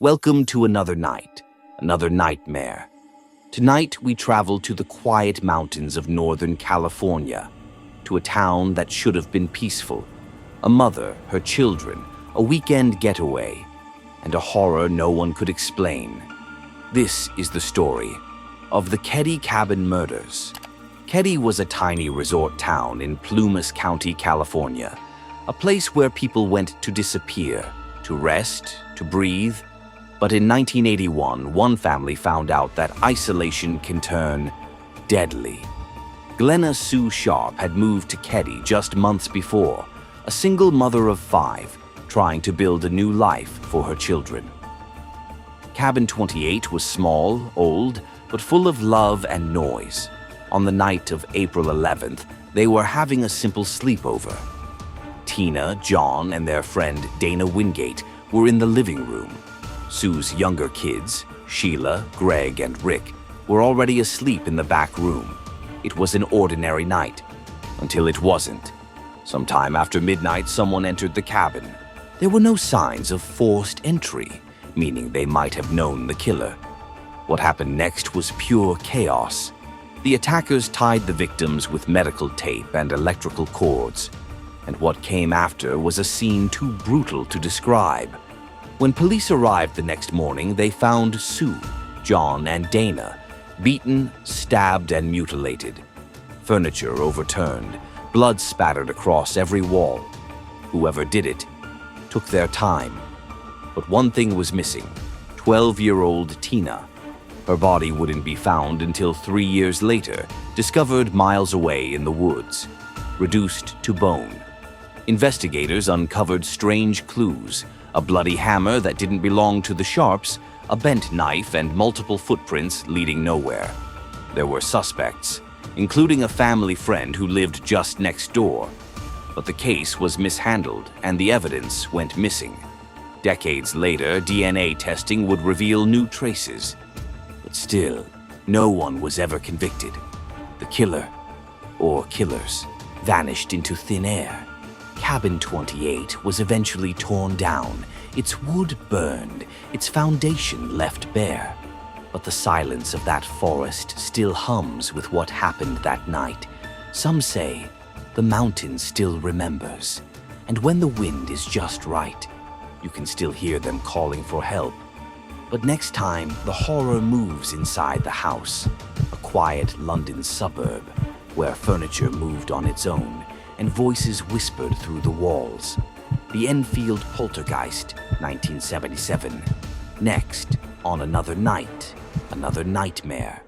Welcome to another night, another nightmare. Tonight we travel to the quiet mountains of Northern California, to a town that should have been peaceful, a mother, her children, a weekend getaway, and a horror no one could explain. This is the story of the Keddie cabin murders. Keddie was a tiny resort town in Plumas County, California, a place where people went to disappear, to rest, to breathe. But in 1981, one family found out that isolation can turn deadly. Glenna Sue Sharp had moved to Keddie just months before, a single mother of 5, trying to build a new life for her children. Cabin 28 was small, old, but full of love and noise. On the night of April 11th, they were having a simple sleepover. Tina, John, and their friend Dana Wingate were in the living room. Sue's younger kids, Sheila, Greg, and Rick, were already asleep in the back room. It was an ordinary night, until it wasn't. Sometime after midnight, someone entered the cabin. There were no signs of forced entry, meaning they might have known the killer. What happened next was pure chaos. The attackers tied the victims with medical tape and electrical cords, and what came after was a scene too brutal to describe. When police arrived the next morning, they found Sue, John, and Dana beaten, stabbed, and mutilated. Furniture overturned, blood spattered across every wall. Whoever did it took their time. But one thing was missing: 12-year-old Tina. Her body wouldn't be found until 3 years later, discovered miles away in the woods, reduced to bone. Investigators uncovered strange clues: a bloody hammer that didn't belong to the Sharps, a bent knife, and multiple footprints leading nowhere. There were suspects, including a family friend who lived just next door. But the case was mishandled and the evidence went missing. Decades later, DNA testing would reveal new traces. But still, no one was ever convicted. The killer, or killers, vanished into thin air. Cabin 28 was eventually torn down, its wood burned, its foundation left bare. But the silence of that forest still hums with what happened that night. Some say the mountain still remembers, and when the wind is just right, you can still hear them calling for help. But next time, the horror moves inside the house, a quiet London suburb where furniture moved on its own and voices whispered through the walls. The Enfield Poltergeist, 1977. Next, on Another Night, Another Nightmare.